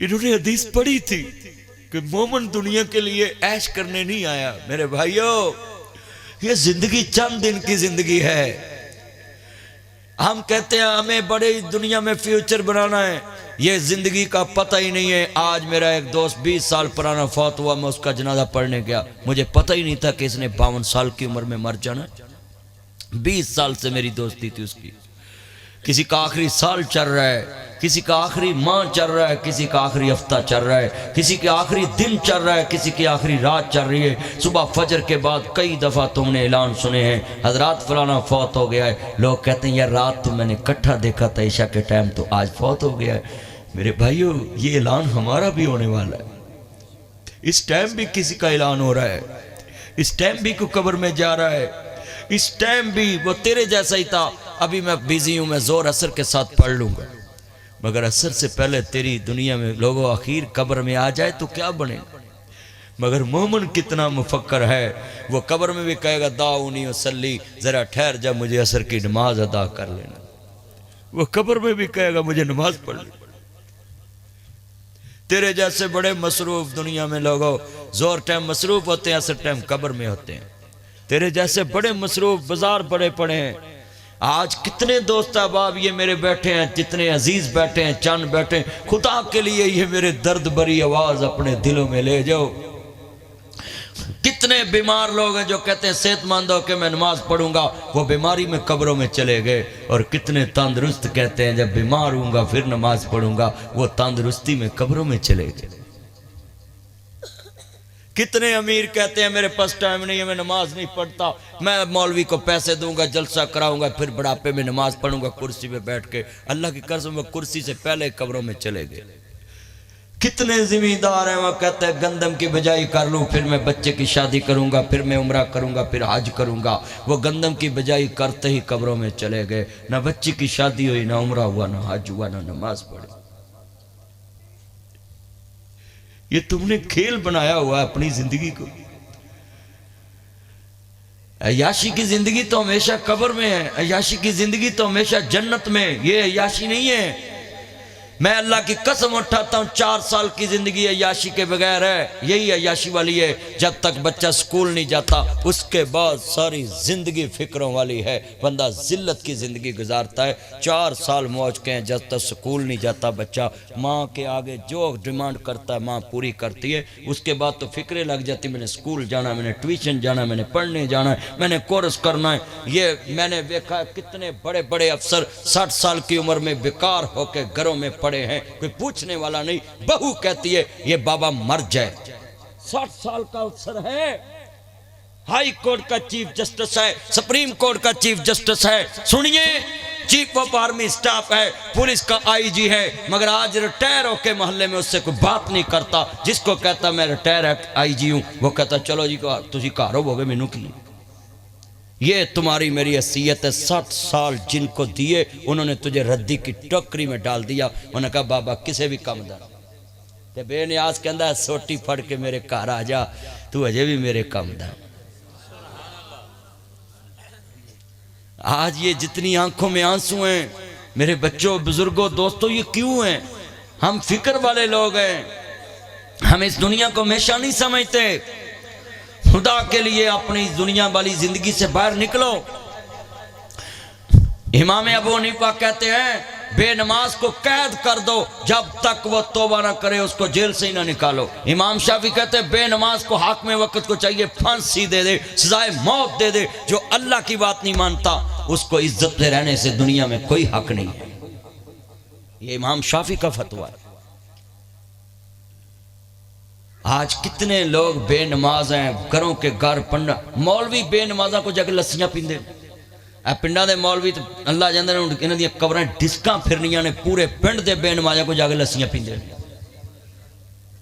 انہوں نے حدیث پڑھی تھی کہ مومن دنیا کے لیے عیش کرنے نہیں آیا۔ میرے بھائیو، یہ زندگی چند دن کی زندگی ہے۔ ہم کہتے ہیں ہمیں بڑے دنیا میں فیوچر بنانا ہے، یہ زندگی کا پتہ ہی نہیں ہے۔ آج میرا ایک دوست 20 سال پرانا فوت ہوا، میں اس کا جنازہ پڑھنے گیا، مجھے پتہ ہی نہیں تھا کہ اس نے 52 سال کی عمر میں مر جانا۔ 20 سال سے میری دوستی تھی اس کی۔ کسی کا آخری سال چل رہا ہے، کسی کا آخری ماہ چل رہا ہے، کسی کا آخری ہفتہ چل رہا ہے، کسی کے آخری دن چل رہا ہے، کسی کی آخری رات چل رہی ہے۔ صبح فجر کے بعد کئی دفعہ تم نے اعلان سنے ہیں، حضرات فلانا فوت ہو گیا ہے۔ لوگ کہتے ہیں یار رات تو میں نے کٹھا دیکھا تھا عشاء کے ٹائم، تو آج فوت ہو گیا ہے۔ میرے بھائیو، یہ اعلان ہمارا بھی ہونے والا ہے۔ اس ٹائم بھی کسی کا اعلان ہو رہا ہے، اس ٹائم بھی کوئی قبر میں جا رہا ہے، اس ٹائم بھی وہ تیرے جیسا ہی تھا۔ ابھی میں بیزی ہوں، میں زور اثر کے ساتھ پڑھ لوں گا، مگر اثر سے پہلے تیری دنیا میں لوگوں اخیر قبر میں آ جائے تو کیا بنے گا۔ مگر مومن کتنا مفکر ہے، وہ قبر میں بھی کہے گا دعونی اصلی، ذرا ٹھہر جا مجھے اثر کی نماز ادا کر لینا۔ وہ قبر میں بھی کہے گا مجھے نماز پڑھ لینا۔ تیرے جیسے بڑے مصروف دنیا میں لوگوں زور ٹائم مصروف ہوتے ہیں، اثر ٹائم قبر میں ہوتے ہیں۔ تیرے جیسے بڑے مصروف بازار بڑے پڑے ہیں۔ آج کتنے دوست احباب یہ میرے بیٹھے ہیں، جتنے عزیز بیٹھے ہیں، چند بیٹھے ہیں، خدا کے لیے یہ میرے درد بری آواز اپنے دلوں میں لے جاؤ۔ کتنے بیمار لوگ ہیں جو کہتے ہیں صحت مند ہو کہ میں نماز پڑھوں گا، وہ بیماری میں قبروں میں چلے گئے۔ اور کتنے تندرست کہتے ہیں جب بیمار ہوں گا پھر نماز پڑھوں گا، وہ تندرستی میں قبروں میں چلے گئے۔ کتنے امیر کہتے ہیں میرے پاس ٹائم نہیں ہے، میں نماز نہیں پڑھتا، میں مولوی کو پیسے دوں گا، جلسہ کراؤں گا، پھر بڑھاپے میں نماز پڑھوں گا کرسی پہ بیٹھ کے۔ اللہ کی قسم وہ کرسی سے پہلے قبروں میں چلے گئے۔ کتنے زمیندار ہیں وہ کہتے ہیں گندم کی بجائی کر لوں، پھر میں بچے کی شادی کروں گا، پھر میں عمرہ کروں گا، پھر حج کروں گا۔ وہ گندم کی بجائی کرتے ہی قبروں میں چلے گئے۔ نہ بچی کی شادی ہوئی، نہ عمرہ ہوا، نہ حج ہوا، نہ نماز پڑھی۔ یہ تم نے کھیل بنایا ہوا ہے اپنی زندگی کو۔ عیاشی کی زندگی تو ہمیشہ قبر میں ہے، عیاشی کی زندگی تو ہمیشہ جنت میں، یہ عیاشی نہیں ہے۔ میں اللہ کی قسم اٹھاتا ہوں 4 سال کی زندگی عیاشی کے بغیر ہے، یہی عیاشی والی ہے۔ جب تک بچہ سکول نہیں جاتا اس کے بعد ساری زندگی فکروں والی ہے، بندہ ذلت کی زندگی گزارتا ہے۔ 4 سال موج کے ہیں، جب تک سکول نہیں جاتا بچہ، ماں کے آگے جو ڈیمانڈ کرتا ہے ماں پوری کرتی ہے۔ اس کے بعد تو فکریں لگ جاتی، میں نے سکول جانا ہے، میں نے ٹیوشن جانا ہے، میں نے پڑھنے جانا ہے، میں نے کورس کرنا ہے۔ یہ میں نے دیکھا ہے کتنے بڑے بڑے افسر 60 سال کی عمر میں بیکار ہو کے گھروں میں پڑے ہیں، کوئی پوچھنے والا نہیں۔ بہو کہتی ہے یہ بابا مر جائے۔ 60 سال کا افسر ہے، ہائی کورٹ کا چیف جسٹس ہے، سپریم کورٹ کا چیف جسٹس ہے، سنیے چیف آف آرمی سٹاف ہے، پولیس کا آئی جی ہے، مگر آج ریٹائر ہو کے محلے میں اس سے کوئی بات نہیں کرتا۔ جس کو کہتا میں ریٹائر آئی جی ہوں، وہ کہتا چلو جی تسی گھر ہوگے مینوں کی۔ یہ تمہاری میری حیثیت ہے۔ 60 سال جن کو دیے انہوں نے تجھے ردی کی ٹوکری میں ڈال دیا۔ انہوں نے کہا بابا کسے بھی کم دا تے بے نیاز کہندا ہے سوٹی پھڑ کے میرے گھر آ جا، تو اجے بھی میرے کم دا۔ آج یہ جتنی آنکھوں میں آنسو ہیں میرے بچوں بزرگوں دوستوں، یہ کیوں ہیں؟ ہم فکر والے لوگ ہیں، ہم اس دنیا کو ہمیشہ نہیں سمجھتے۔ خدا کے لیے اپنی دنیا والی زندگی سے باہر نکلو۔ امام ابو حنیفہ کہتے ہیں بے نماز کو قید کر دو، جب تک وہ توبہ نہ کرے اس کو جیل سے ہی نہ نکالو۔ امام شافعی کہتے ہیں بے نماز کو حاکم وقت کو چاہیے پھانسی دے دے، سزائے موت دے دے۔ جو اللہ کی بات نہیں مانتا اس کو عزت سے رہنے سے دنیا میں کوئی حق نہیں ہے۔ یہ امام شافعی کا فتویٰ ہے۔ آج کتنے لوگ بے نماز ہیں، گھروں کے گھر پنڈا مولوی بے نمازاں کو جا کے لسیاں پیندے۔ اے پنڈا دے مولوی تو اللہ جاندے نے انہاں دی قبراں ڈسکاں پھرنیاں نے، پورے پنڈ دے بے نمازاں کو جا کے لسیاں پیندے،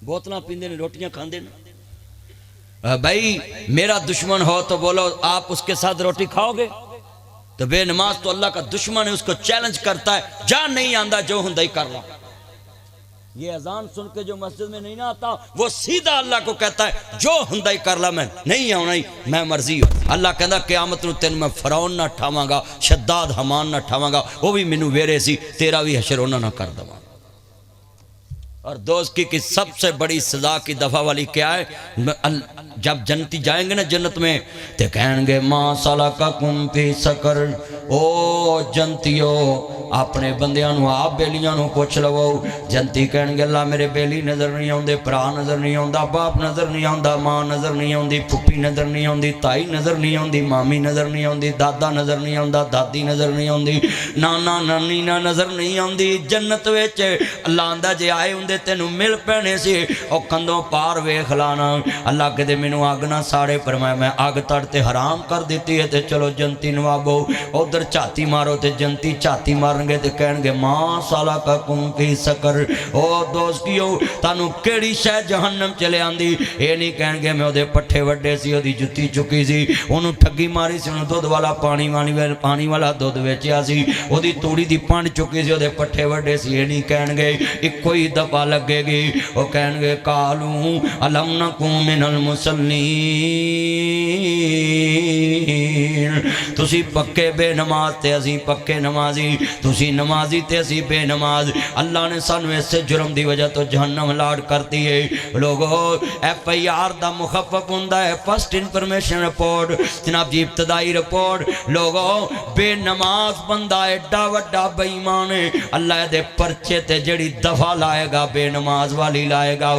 بوتلاں پیندے نے، روٹیاں کھاندے نے۔ بھائی میرا دشمن ہو تو بولو آپ اس کے ساتھ روٹی کھاؤ گے؟ تو بے نماز تو اللہ کا دشمن ہے، اس کو چیلنج کرتا ہے جا نہیں آندا جو ہندائی کر لا۔ یہ اذان سن کے جو مسجد میں نہیں نہ آتا وہ سیدھا اللہ کو کہتا ہے جو ہندائی کر لا، میں نہیں آنا ہی، میں مرضی ہوں۔ اللہ کہتا قیامت نو تین میں فرعون نہ ٹھاواں گا، شداد حمان نہ ٹھاواں گا، وہ بھی مینوں ویرے سی، تیرا بھی حشر انہاں نہ کر دواں۔ اور دوست کی سب سے بڑی سزا کی دفعہ والی کیا ہے؟ جب جنتی جائیں گے نا جنت میں تو کہیں گے ما سلککم فی سقر، او جنتیو اپنے بندیاں نو آپ بیلیاں نو پوچھ لو۔ جنتی کہیں گے اللہ میرے بیلی نظر نہیں آندے، پرا نظر نہیں آندا، باپ نظر نہیں آندا، ماں نظر نہیں آندی، پھپھی نظر نہیں آندی، تائی نظر نہیں آندی، مامی نظر نہیں آندی، دادا نظر نہیں آندا، دادی نظر نہیں آندی، نانا نانی نظر نہیں آندی۔ جنت وچ اللہ آندا جے آئے ہوندے تینوں مل پینے سی، او کندوں پار ویکھ لانا۔ اللہ کہتے مینوں اگ نہ ساڑے، فرمایا میں اگ تڑتے حرام کر دیتی ہے تے چلو جنتی نوابو۔ ادھر چاتی مارو تے جنتی چاتی مارن گے تے کہن گے ما سلککم فی سقر، او دوستیو تانوں کیڑی شے جہنم چلے آندی؟ اے نہیں کہن گے میں اودے پٹھے وڈے سی، اودی جُتی چکی سی، اونوں ٹھگی ماری سی، اونوں دودھ والا پانی والا دودھ ویچیا سی، اودی توڑی دی پنڈ چکی سی، اودے پٹھے وڈے سی۔ اے نہیں کہن گے اکو ہی دفعہ لگے گی، او کہن گے قالوا الم نکن من المصلین، تسی پکے بے نماز تے اسی پکے نمازی، تسی نمازی تے اسی بے نماز۔ اللہ نے سانو اس سے جرم دی وجہ تو جہنم لاڈ کرتی ہے۔ لوگو ایف آئی آر دا مخفف ہوندا ہے فرسٹ انفارمیشن رپورٹ، جناب جی ابتدائی رپورٹ۔ لوگو بے نماز بندہ ایڈا وڈا بے ایمان ہے، اللہ دے پرچے تے جڑی دفعہ لائے گا بے نماز والی لائے گا۔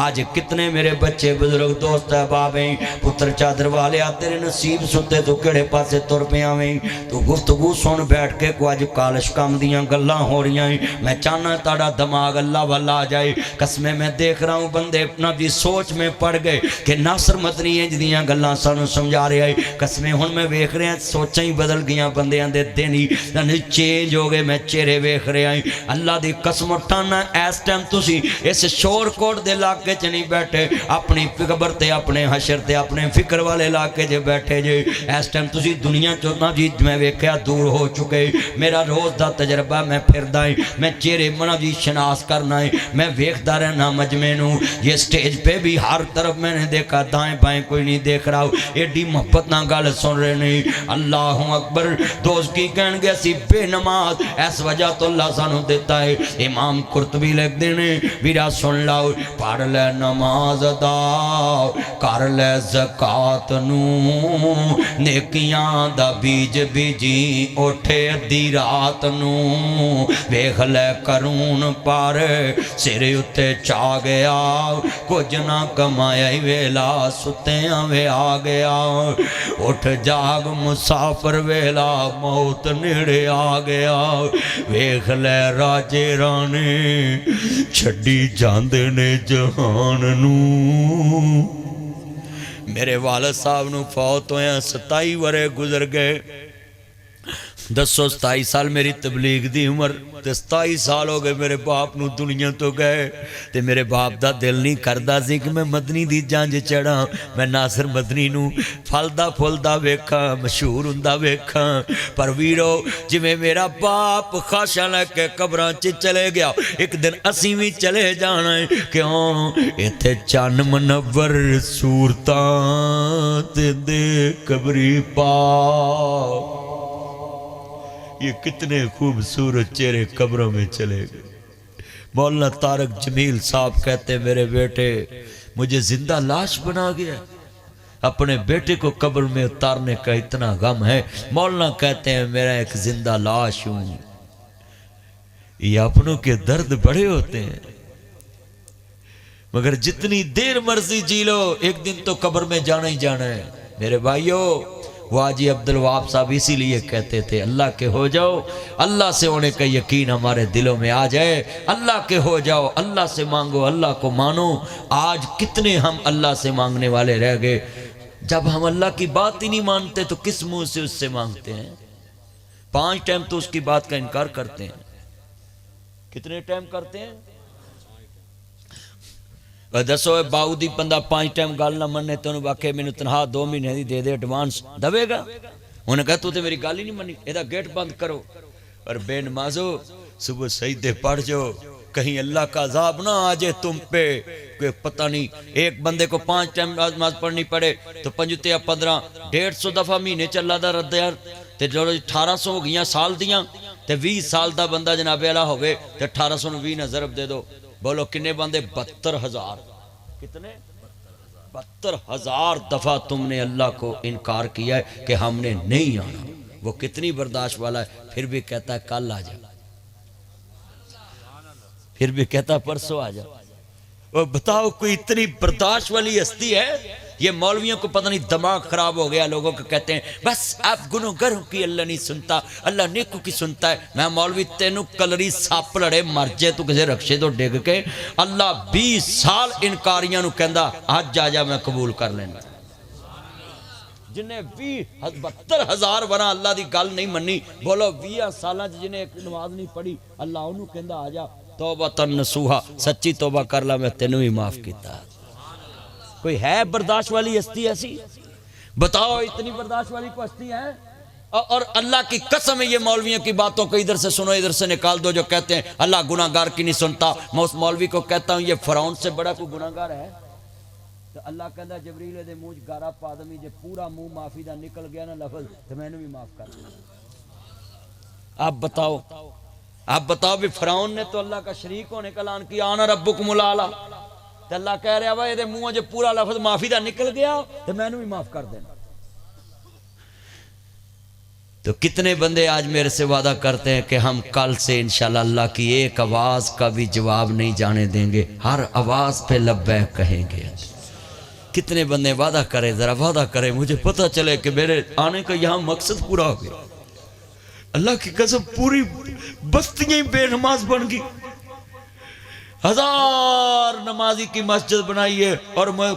آج کتنے میرے بچے بزرگ دوست احباب ہیں، پتر چادر والے تیرے نصیب ستے تو کڑے پاسے تر پہ آویں، تو گفتگو سن بیٹھ کے کو آج کالش کام دیاں گلاں ہو رہی ہیں۔ میں چاہنا تاڑا دماغ اللہ والا آ جائے۔ قسمیں میں دیکھ رہا ہوں بندے اپنا بھی سوچ میں پڑ گئے کہ ناصر مدنی انج دیاں گلاں سانو سمجھا رہے ہیں۔ قسمیں ہن میں ویکھ رہے ہیں سوچاں ہی بدل گیاں بندیاں دے دن ہی چینج ہو گئے، میں چہرے ویکھ رہے ہیں۔ اللہ دی قسم اٹھانا اس ٹائم تسی اس شور کوٹ دے علاقے چ نہیں بیٹھے، اپنی قبر تے اپنے حشر تے اپنے فکر والے علاقے چ بیٹھے جے۔ اس ٹائم تسی دنیا چونا جی میں ویکھیا دور ہو چکے۔ میرا روز دا تجربہ میں پھردا ہے، میں چہرے منا جی شناس کرنا ہے، میں ویکھدا رہنا مجمع نو۔ یہ سٹیج پہ بھی ہر طرف میں نے دیکھا، دائیں بائیں کوئی نہیں دیکھ رہا، ایڈی محبت نہ گل سن رہے نہیں۔ اللہ اکبر۔ دوست کی کہن گے سی بے نماز اس وجہ تو اللہ سانو دیتا ہے۔ امام قرطبی لکھ دینے ویرا سن لاؤ، پڑھ لے نماز ادا کر لے زکات نو، نیکیاں دا بیج بیجی اٹھے دی رات نو، ویکھ لے کرون پر سر اتے چا گیا، کچھ نہ کمایا ویلا ستیاں وے آ گیا، اٹھ جاگ مسافر ویلا موت نیڑے آ گیا، ویکھ لے راجے رانے چھڈی جاندے نے جہان نو۔ میرے والد صاحب نو فوت ہویا 27 ورے گزر گئے۔ 27 سال میری تبلیغ دی عمر تے 27 سال ہو گئے میرے باپ نو دنیا تو گئے، تے میرے باپ دا دل نہیں کردا سی کہ میں مدنی دی جانج چڑھا، میں ناصر مدنی نو پھلدا پھلدا ویکھا، مشہور ہوندا ویکھا۔ پر ویرو جویں میرا باپ خاشاں لے کے قبراں چ چلے گیا، ایک دن اسی بھی چلے جانا ہے، کیوں ایتھے چن منور صورتاں تے دے قبری پاک۔ یہ کتنے خوبصورت چہرے قبروں میں چلے گئے۔ مولانا طارق جمیل صاحب کہتے میرے بیٹے مجھے زندہ لاش بنا گیا، اپنے بیٹے کو قبر میں اتارنے کا اتنا غم ہے۔ مولانا کہتے ہیں میرا ایک زندہ لاش ہوں۔ یہ اپنوں کے درد بڑے ہوتے ہیں، مگر جتنی دیر مرضی جی لو ایک دن تو قبر میں جانا ہی جانا ہے۔ میرے بھائیوں واجی عبدالوہاب صاحب اسی لیے کہتے تھے اللہ کے ہو جاؤ، اللہ سے ہونے کا یقین ہمارے دلوں میں آ جائے، اللہ کے ہو جاؤ، اللہ سے مانگو، اللہ کو مانو۔ آج کتنے ہم اللہ سے مانگنے والے رہ گئے، جب ہم اللہ کی بات ہی نہیں مانتے تو کس منہ سے اس سے مانگتے ہیں؟ 5 ٹائم تو اس کی بات کا انکار کرتے ہیں۔ کتنے ٹائم کرتے ہیں؟ دسو باؤدی بندہ 5 ٹائم گال نہ مننے تو انہوں باقی میں نے تنہا 2 مہینے دی دے دے ایڈوانس دوے گا؟ انہوں نے کہا تو تے میری گال ہی نہیں منی، ایدہ گیٹ بند کرو۔ اور بے نمازو صبح سجدے پڑھ جو، کہیں اللہ کا عذاب نہ آجے تم پہ، کوئی پتہ نہیں۔ ایک بندے کو 5 ٹائم نماز پڑھنی پڑے تو 5 یا 15 150 دفعہ مہینے چلا دا رد یار، تے جو 1800 ہو گیا سال دیاں، تے 20 سال دا بندہ جناب اعلیٰ ہوئے تے 1800 نو 20 نہ ضرب دے دو، بولو کنے بندے؟ 72,000. کتنے؟ 72,000 دفعہ تم نے اللہ کو انکار کیا ہے کہ ہم نے نہیں آنا. وہ کتنی برداشت والا ہے، پھر بھی کہتا ہے کل آ جا، پھر بھی کہتا ہے پرسوں آ جا. وہ بتاؤ کوئی اتنی برداشت والی ہستی ہے؟ یہ مولویوں کو پتہ نہیں دماغ خراب ہو گیا، لوگوں کو کہتے ہیں بس آپ گنہگاروں کی اللہ نہیں سنتا، اللہ نیکوں کی سنتا ہے. میں مولوی تینوں کلری ساپ لڑے مر جائے تو کسی رکشے تو ڈگ کے، اللہ 20 سال انکاریاں نو کہندا آج جا جا میں قبول کر لینا. جنہیں 72,000 ورہ اللہ دی گل نہیں منی، بولو 20 سالاں جنہیں ایک نماز نہیں پڑھی، اللہ انہوں کہندا آ جا توبہ تن نصوحا، سچی توبہ کر لا میں تینوں ہی معاف کیتا. کوئی ہے برداشت والی ہستی ایسی؟ بتاؤ اتنی برداشت والی کوئی ہستی ہے؟ اور اللہ کی قسم ہے یہ مولویوں کی باتوں کو ادھر سے سنو ادھر سے نکال دو جو کہتے ہیں اللہ گناہ گار کی نہیں سنتا. میں اس مولوی کو کہتا ہوں یہ فرعون سے بڑا کوئی گناہ گار ہے؟ تو اللہ کہتا جبریل دے منہ گارا پا دمی، جے پورا منہ معافی دا نکل گیا نا لفظ تو میں نے بھی معاف کر دیا. آپ بتاؤ بھی فرعون نے تو اللہ کا شریک ہونے کا اعلان کیا، آنا ربکم الاعلی، تو اللہ کہہ رہا ہے یہ منہ جو پورا لفظ معافی دا نکل گیا تو میں نے بھی معاف کر دینا. تو کتنے بندے آج میرے سے وعدہ کرتے ہیں کہ ہم کل سے انشاءاللہ اللہ کی ایک آواز کا بھی جواب نہیں جانے دیں گے، ہر آواز پہ لبیک کہیں گے. کتنے بندے وعدہ کرے، ذرا وعدہ کرے مجھے پتہ چلے کہ میرے آنے کا یہاں مقصد پورا ہو گیا. اللہ کی قسم پوری بستیاں بے نماز بن گئی، 1000 نمازی کی مسجد بنائی ہے. اور میں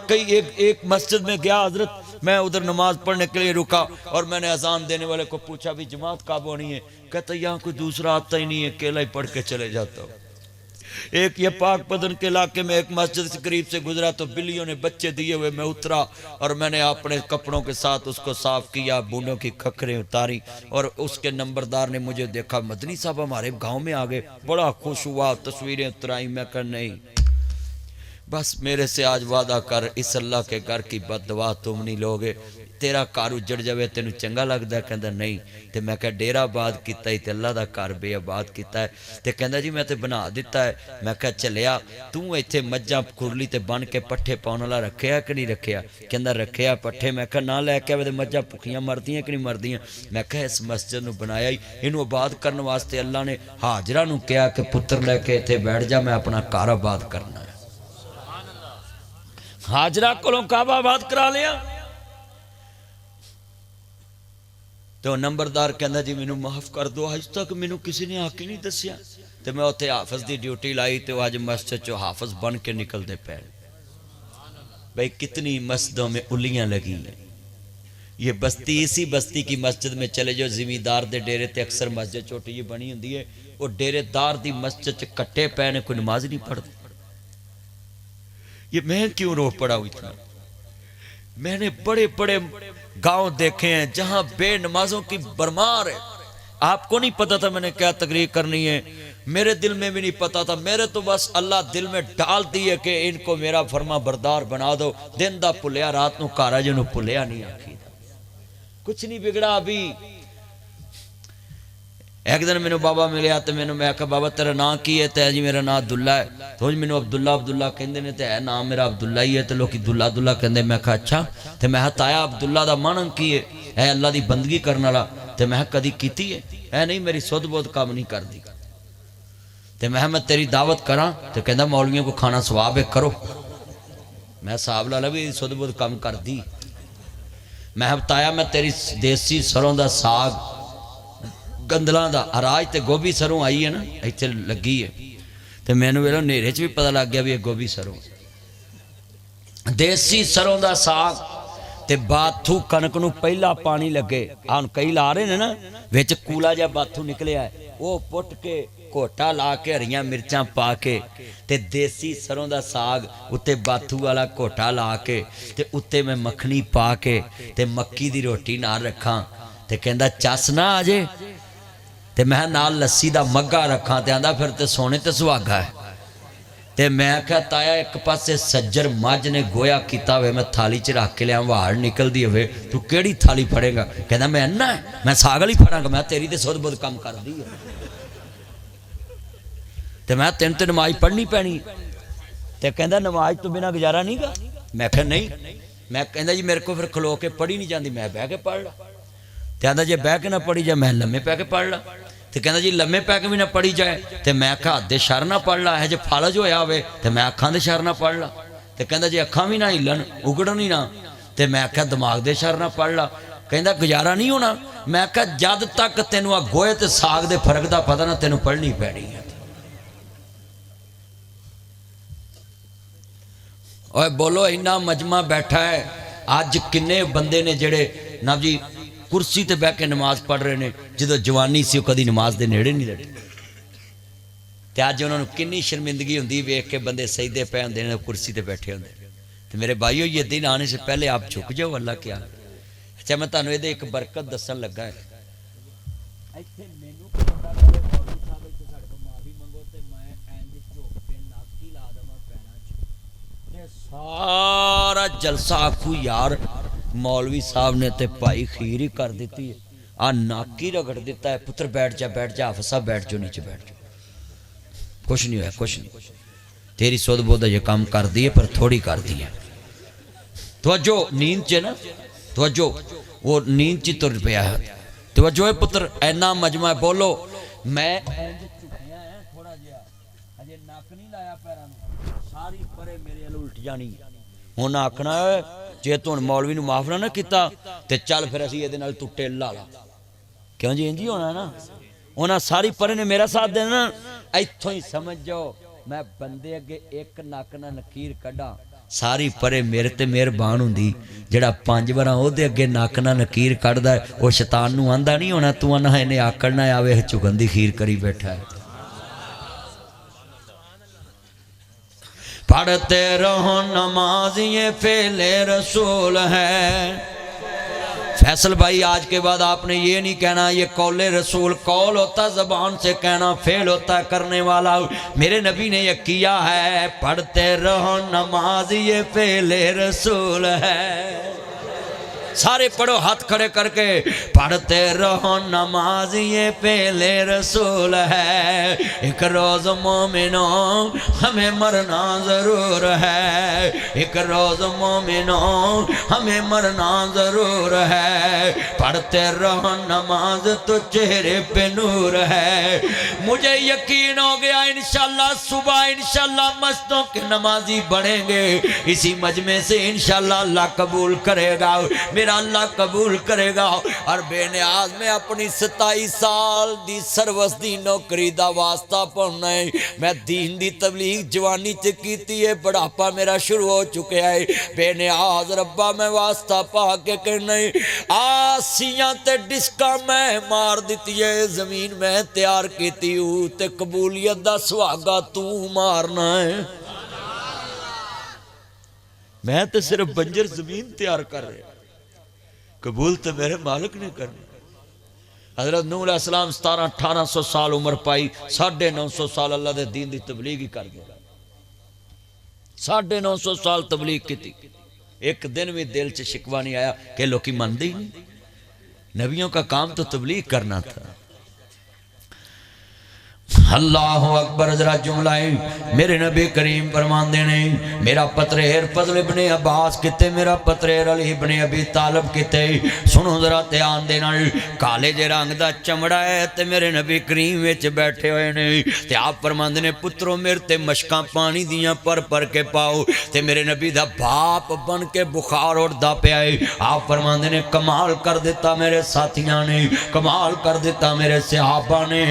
ایک مسجد میں گیا حضرت، میں ادھر نماز پڑھنے کے لیے رکا اور میں نے اذان دینے والے کو پوچھا بھی جماعت کب ہونی ہے؟ کہتا یہاں کوئی دوسرا آتا ہی نہیں ہے، اکیلا ہی پڑھ کے چلے جاتا ہوں. ایک یہ پاک پتن کے علاقے میں ایک مسجد سے قریب سے گزرا تو بلیوں نے بچے دیے ہوئے، میں اترا اور میں نے اپنے کپڑوں کے ساتھ اس کو صاف کیا، بونوں کی کھکھریں اتاری اور اس کے نمبردار نے مجھے دیکھا، مدنی صاحب ہمارے گاؤں میں آگئے، بڑا خوش ہوا، تصویریں اترائی. میں کہا نہیں بس میرے سے آج وعدہ کر اس اللہ کے گھر کی بد دعا تم نہیں لوگے، تیرا کار اجڑ جاوے تینوں چنگا لگدا ہے؟ کہندا نہیں. تے میں کہا ڈیرہ آباد کیتا ہی تے اللہ دا کار بے آباد کیتا ہے. تے کہندا جی میں تے بنا دیتا ہے. میں کہا چلیا تو ایتھے مجھاں کھرلی تے بن کے پٹھے پاؤن والا رکھیا کہ نہیں رکھیا؟ کہندا رکھیا پٹھے. میں کہا نہ لے کے آوے تے مجھاں بھکھیاں مردیاں کہ نہیں مردیاں؟ میں کہا اس مسجد نو بنایا ہی اینو آباد کرنے واسطے اللہ نے ہاجرہ نو کہا کہ پتر لے کے ایتھے بیٹھ جا میں اپنا کار آباد کرنا ہے. ہاجرہ کولوں کعبہ آباد کرا لیا. تو نمبردار کہندا جی مینوں معاف کر دو، آج تک مینوں کسی نے آ کے نہیں دسیا. تو میں اتنے حافظ دی ڈیوٹی لائی تو آج مسجد چو حافظ بن کے نکل دے پے. بھئی کتنی مسجدوں میں الیاں لگی ہیں. یہ بستی اسی بستی کی مسجد میں چلے جو زمیندار دے ڈیرے تے اکثر مسجد چھوٹی جی بنی ہوندی ہے، وہ ڈیرے دار دی مسجد چ کٹے پے نے کوئی نماز نہیں پڑھتا. یہ میں کیوں رو پڑا ہوں اتنا؟ میں نے بڑے بڑے گاؤں دیکھے ہیں جہاں بے نمازوں کی برمار ہے. آپ کو نہیں پتا تھا میں نے کیا تقریر کرنی ہے، میرے دل میں بھی نہیں پتا تھا. میرے تو بس اللہ دل میں ڈال دی ہے کہ ان کو میرا فرما بردار بنا دو. دن دا پلیا رات نو کارا جنو پلیا نہیں آکھی دا. کچھ نہیں بگڑا ابھی. ایک دن میں نے بابا ملیا تو میں کہا بابا تیرا نام کی ہے؟ تے جی میرا نام عبداللہ ہے. تو میں نے عبداللہ کہندے نے تے ہے نام میرا عبداللہ ہی ہے. تو لوگ عبداللہ کہندے. میں کہا اچھا. تے میں تایا عبداللہ دا مانن کی ہے؟ اے اللہ دی بندگی کرنا لا. تے میں کدی کیتی ہے؟ اے نہیں میری سود بہت کام نہیں کر دی. تے میں تیری دعوت کراں؟ تے کہندا مولویوں کو کھانا ثواب ہے کرو. میں صاحب لالا بھی سود بہت کام کر دی. میں تایا میں تیری دیسی سروں دا ساگ گندلاں دا اراج تے گوبھی سروں آئی ہے نا ایتھے لگی ہے. تے میں نے ویلو نیرے چ بھی پتہ لگ گیا بھی یہ گوبھی سروں دیسی سروں دا ساگ. تے باتھو کنک نو پہلا پانی لگے آن کئی لا رہے ہیں نا ویچ کولا جا باتھو نکلے آئے وہ پٹ کے کوٹا لا کے ہریاں مرچاں پا کے تے دیسی سروں دا ساگ اتے باتھو والا کوٹا لا کے تے اتے میں مکھنی پا کے تے مکی دی روٹی نال رکھاں. تے کہندا چس نہ آجے. تے میں نال لسی دا مگا رکھاں. تے آندا پھر تے سونے تے سواگا ہے. تے میں کہا تایا ایک پاسے سجر ماج نے گویا کیتا ہوئے میں تھالی چ رکھ کے لیا وہاڑ نکل دی ہوئے تو کیڑی تھالی پھڑے گا؟ کہنا میں اننا ہے میں ساگل ہی پھڑاں گا. میں تیری تے سود بہت کم کر دی ہے. تو میں تین تو نماز پڑھنی پینی تو کہندا نماز تو بنا گزارا نہیں گا. میں کہا نہیں. میں کہندا جی میرے کو پھر کھلو کے پڑھی نہیں جاندی, میں بہ کے پڑھ لا. تو آندا جی بہ کے نہ پڑھی جائے میں لمے پہ کے پڑھ لا. تو کہندا جی لمے پہ کے بھی نہ پڑھی جائے تو میں کہا ہاتھ دے شر نہ پڑھ لا, ہے جی فالج ہویا ہوئے تو میں اکھاں دے شر نہ پڑھ لا. تو کہندا جی اکھاں بھی نہ ہلن اگڑن ہی نہ, تو میں کہا دماغ دے شر نہ پڑھ لا. کہندا گزارا نہیں ہونا. میں کہا جد تک تینوں آ گوئے تے ساگ دے فرق دا پتہ نہ تینوں پڑھنی پینی ہے. اوے بولو اینا مجمع بیٹھا ہے آج کنے بندے نے جڑے نا جی کرسی تے بیٹھ کے نماز پڑھ رہے نے جدو جوانی سی کدی نماز دے نیڑے نہیں لڑے. تے اج انہاں نوں کنی شرمندگی ہوندی ویکھ کے بندے سجدے پے ہوندے نے کرسی تے بیٹھے ہوندے. تے میرے بھائیو یہ دن آنے سے پہلے آپ جھک جاؤ. اللہ کیا اچھا میں تانوں اے ایک برکت دسن لگا ہے. ایتھے مینوں کوئی بندہ کہے مولوی صاحب ایتھے ساڈے کول معافی منگو تے میں اینج جھک کے ناکی لا دواں پینا چ تے سارا جلسہ آکھو یار مولوی صاحب نے تے پائی خیر ہی کر دیتی ہے, آ ناکی رگڑ دیتا ہے. پتر بیٹھ جا حافظ صاحب بیٹھ جو نیچے بیٹھ جا. کچھ نہیں ہوا کچھ نہیں. تیری سود بودہ یہ کام کر دیئے پر تھوڑی کر دیئے. توجہ نیند چے نا توجہ وہ نیند چی تو رپیا ہے. توجہ ہے پتر اینا مجمع بولو میں چکیاں ہیں تھوڑا جیا ہجے ناک نہیں لایا پیرانو ساری پرے میرے الو الٹ جانی. ہونا آکھنا ہے جے تو مولوی نو معاف نہ کیتا تے چل پھر اسی یہ دن ال ٹوٹے لالا. کیوں جی انجی ہونا ہے نا. ہونا ساری پرے نے میرا ساتھ دینا. ایتھوں ہی سمجھ جاؤ میں بندے اگے ایک ناک نہ نکیر کڈا ساری پرے میرے تے مہربان ہوندی. جڑا 5 وراں او دے اگے ناک نہ نکیر کڈدا ہے او شیطان نو آندا نہیں ہونا تو نہ اینے آکڑ نہ آوے چگندی خیر کری بیٹھا ہے. پڑھتے رہو نماز یہ فعل رسول ہے. فیصل بھائی آج کے بعد آپ نے یہ نہیں کہنا یہ قول رسول, قول ہوتا زبان سے کہنا, فعل ہوتا کرنے والا. میرے نبی نے یہ کیا ہے. پڑھتے رہو نماز یہ فعل رسول ہے. سارے پڑھو ہاتھ کھڑے کر کے. پڑھتے رہو نماز یہ فعل رسول ہے. ایک روز مومنوں ہمیں مرنا ضرور ہے. ایک روز مومنوں ہمیں مرنا ضرور ہے. پڑھتے رہو نماز تو چہرے پہ نور ہے. مجھے یقین ہو گیا انشاءاللہ صبح انشاءاللہ مسجدوں کے نمازی بڑھیں گے. اسی مجمع سے انشاءاللہ اللہ قبول کرے گا, میرا اللہ قبول کرے گا. اور بے نیاز میں اپنی 27 سال دی سروس دی نوکری دا واسطہ پڑھنا ہے. میں دین دی تبلیغ جوانی چ کیتی ہے, بڑھاپا میرا شروع ہو چکے ہے. بے نیاز ربا میں واسطہ پا کے کہنا ہے آسیاں تے ڈسکا میں مار دیتی ہے, زمین میں تیار کیتی ہوں تے قبولیت دا سواگا تو مارنا ہے. میں تے صرف بنجر زمین تیار کر رہے, قبول تو میرے مالک نے کرنا. حضرت نوح علیہ السلام 1700-1800 سال عمر پائی, 950 سال اللہ دے دین دی تبلیغ ہی کر گیا. 950 سال تبلیغ کی تھی. ایک دن میں دل سے شکوہ نہیں آیا کہ لوگ مندے ہی نہیں. نبیوں کا کام تو تبلیغ کرنا تھا. اللہ اکبر. ذرا جملہ میرے نبی کریم فرمان دینے میرا پتریر فضل ابن عباس کتے, میرا پتریر علی ابن ابی طالب کتے. سنو ذرا دھیان دینا, کالے جے رنگ دا چمڑا ہے تے میرے نبی کریم وچ بیٹھے ہوئے نے. تے آپ فرمان دینے پترو میرے تے مشکاں پانی دیاں پر کے پاؤ. تے میرے نبی دا بھاپ بن کے بخار اڑدا پیا ہے. آپ فرمان دینے کمال کر دیتا میرے ساتھیاں نے, کمال کر دیتا میرے صحابہ نے.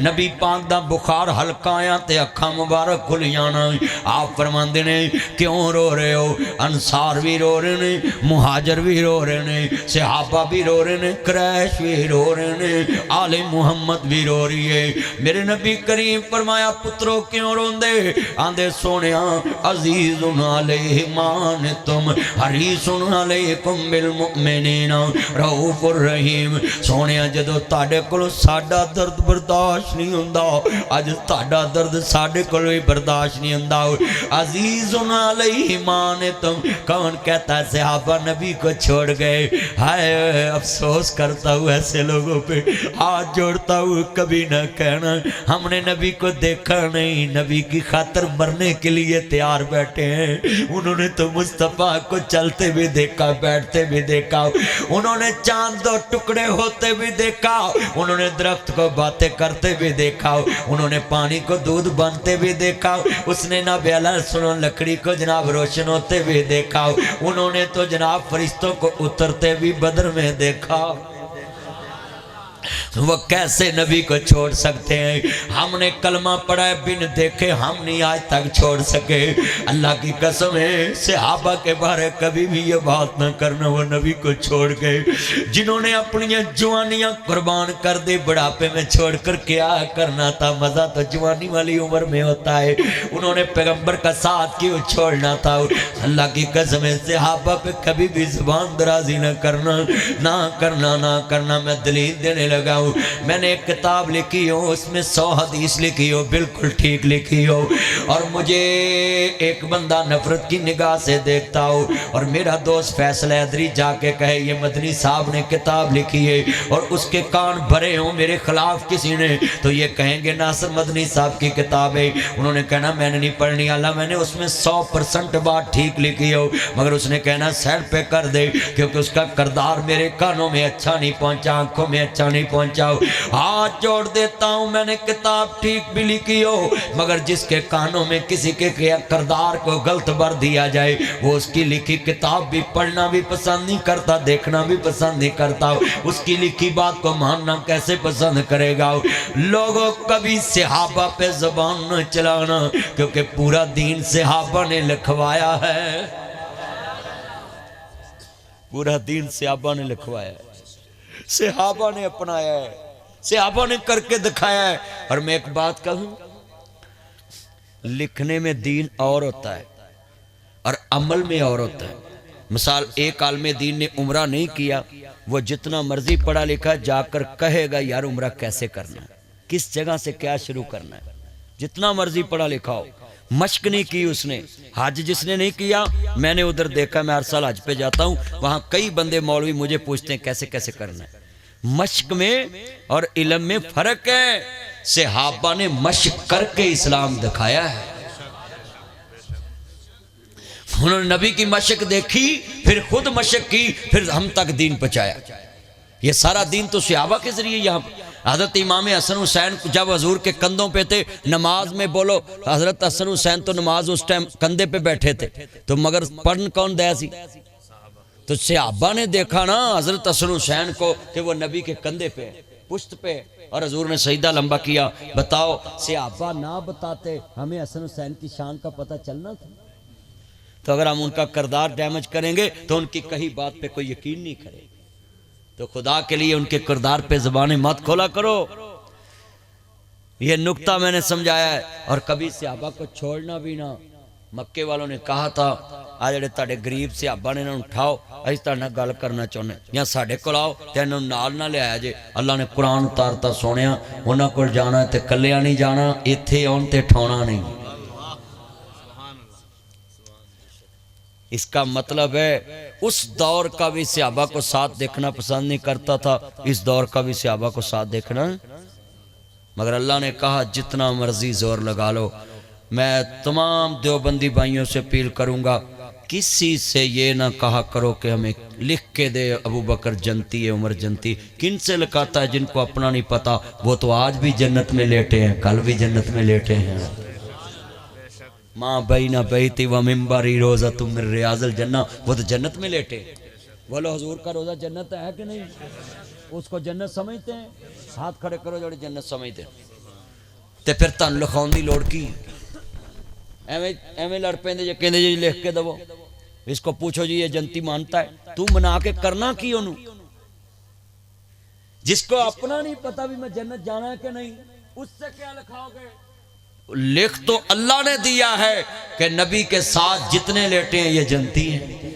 نبی پاک دا بخار ہلکا آیا تے اکھاں مبارک کھلیاں نا. آپ فرماندے نے کیوں رو رہے ہو؟ انصار بھی رو رہے نے, مہاجر بھی رو رہے نے, صحابہ بھی رو رہے نے, قریش بھی رو رہے نے, آل محمد بھی رو رہی ہے. میرے نبی کریم فرمایا پترو کیوں روندے؟ آندے سونیا عزیز علیہ مان تم حریص علیکم بالمؤمنین رؤوف الرحیم. سونیا جدو تاڑے کلو ساڈا درد برداشت نہیں ہوندا اج تہاڈا درد ساڈے کول بھی برداشت نہیں ہوندا عزیز علیہ مان تم کون کہتا ہے صحابہ نبی کو چھوڑ گئے ہائے افسوس کرتا ہوں ایسے لوگوں پہ ہاتھ جوڑتا ہوں کبھی نہ کہنا ہم نے نبی کو دیکھا نہیں نبی کی خاطر مرنے کے لیے تیار بیٹھے ہیں انہوں نے تو مصطفیٰ کو چلتے بھی دیکھا بیٹھتے بھی دیکھا انہوں نے چاند دو ٹکڑے ہوتے بھی دیکھا انہوں نے درخت کو باتیں کرتے بھی دیکھا انہوں نے پانی کو دودھ بنتے بھی دیکھا اس نے نہ بیلا سنو لکڑی کو جناب روشن ہوتے بھی دیکھا انہوں نے تو جناب فرشتوں کو اترتے بھی بدر میں دیکھا وہ کیسے نبی کو چھوڑ سکتے ہیں ہم نے کلمہ پڑھا ہے بن دیکھے ہم نہیں آج تک چھوڑ سکے اللہ کی قسم ہے صحابہ کے بارے کبھی بھی یہ بات نہ کرنا وہ نبی کو چھوڑ گئے جنہوں نے اپنی جوانیاں قربان کر دی بڑھاپے میں چھوڑ کر کیا کرنا تھا مزہ تو جوانی والی عمر میں ہوتا ہے انہوں نے پیغمبر کا ساتھ کیوں چھوڑنا تھا اللہ کی قسم ہے صحابہ پہ کبھی بھی زبان درازی نہ کرنا میں دلیل دینے لگا ہوں میں نے ایک کتاب لکھی ہو اس میں 100 حدیث لکھی ہو بالکل ٹھیک لکھی ہو اور مجھے ایک بندہ نفرت کی نگاہ سے دیکھتا ہو اور میرا دوست فیصل حیدری جا کے کہے یہ مدنی صاحب نے کتاب لکھی ہے اور اس کے کان بھرے ہوں میرے خلاف کسی نے تو یہ کہیں گے ناصر مدنی صاحب کی کتاب ہے انہوں نے کہنا میں نے نہیں پڑھنی اللہ میں نے اس میں 100% بات ٹھیک لکھی ہو مگر اس نے کہنا سیٹ پہ کر دے کیونکہ اس کا کردار میرے کانوں میں اچھا نہیں پہنچا آنکھوں میں اچھا نہیں پہنچاؤ ہاتھ جوڑ دیتا ہوں میں نے کتاب ٹھیک بھی لکھی ہو مگر جس کے کانوں میں کسی کے کردار کو غلط بھر دیا جائے وہ اس کی لکھی کتاب بھی پڑھنا بھی پسند نہیں کرتا دیکھنا بھی پسند نہیں کرتا اس کی لکھی بات کو ماننا کیسے پسند کرے گا لوگوں کبھی صحابہ پہ زبان نہ چلانا کیونکہ پورا دین صحابہ نے لکھوایا ہے پورا دین صحابہ نے لکھوایا ہے صحابہ نے اپنایا ہے صحابہ نے کر کے دکھایا ہے اور میں ایک بات کہوں لکھنے میں دین اور ہوتا ہے اور عمل میں اور ہوتا ہے مثال ایک عالم دین نے عمرہ نہیں کیا وہ جتنا مرضی پڑھا لکھا جا کر کہے گا یار عمرہ کیسے کرنا ہے کس جگہ سے کیا شروع کرنا ہے جتنا مرضی پڑھا لکھا ہو مشق نہیں کی اس نے حج جس نے نہیں کیا میں نے ادھر دیکھا میں ہر سال حج پہ جاتا ہوں وہاں کئی بندے مولوی مجھے پوچھتے ہیں کیسے کیسے کرنا ہے مشق میں اور علم میں فرق ہے صحابہ نے مشق کر کے اسلام دکھایا ہے انہوں نے نبی کی مشق دیکھی پھر خود مشق کی پھر ہم تک دین پہنچایا یہ سارا دین تو صحابہ کے ذریعے یہاں حضرت امام حسن حسین جب حضور کے کندھوں پہ تھے نماز میں بولو حضرت حسن حسین تو نماز اس ٹائم کندھے پہ بیٹھے تھے تو مگر پڑھن کون دیا سی تو صحابہ نے دیکھا نا حضرت حسن حسین کو کہ وہ نبی کے کندھے پہ پشت پہ اور حضور نے سجدہ لمبا کیا بتاؤ صحابہ نہ بتاتے ہمیں حسن حسین کی شان کا پتہ چلنا تھا تو اگر ہم ان کا کردار ڈیمیج کریں گے تو ان کی کہیں بات پہ کوئی یقین نہیں کرے تو خدا کے لیے ان کے کردار پہ زبانیں مت کھولا کرو یہ نکتہ میں نے سمجھایا ہے اور کبھی صحابہ کو چھوڑنا بھی نہ مکے والوں نے کہا تھا آج جڑے تاڑے غریب صحابہ نے انہوں اٹھاؤ اسی طرح گل کرنا چاہنے یا ساڑے کو لاؤ تے انہوں نال نہ لے آیا جے اللہ نے قرآن اتارتا سونیا انہوں کو جانا تے کلیا نہیں جانا ایتھے آن تے ٹھونا نہیں اس کا مطلب ہے اس دور کا بھی صحابہ کو ساتھ دیکھنا پسند نہیں کرتا تھا اس دور کا بھی صحابہ کو ساتھ دیکھنا مگر اللہ نے کہا جتنا مرضی زور لگا لو میں تمام دیوبندی بھائیوں سے اپیل کروں گا کسی سے یہ نہ کہا کرو کہ ہمیں لکھ کے دے ابو بکر جنتی ہے عمر جنتی کن سے لکھاتا ہے جن کو اپنا نہیں پتا وہ تو آج بھی جنت میں لیٹے ہیں کل بھی جنت میں لیٹے ہیں ماں بینہ بیتی و منبری روزہ تم من ریاض الجنہ وہ تو جنت میں لیٹے بولو حضور کا روزہ جنت ہے کہ نہیں اس کو جنت سمجھتے ہیں ہاتھ کھڑے کرو جوڑے جنت سمجھتے ہیں تے پھر تن لکھاؤں دی لوڑ کی ایویں لڑ پیندے جے کہندے جی لکھ کے دو اس کو پوچھو جی یہ جنتی مانتا ہے تو منا کے کرنا کی انہوں جس کو اپنا نہیں پتا بھی میں جنت جانا ہے کہ نہیں اس سے کیا لکھاؤ گے لکھ تو اللہ نے دیا ہے کہ نبی کے ساتھ جتنے لیٹے ہیں یہ جنتی ہیں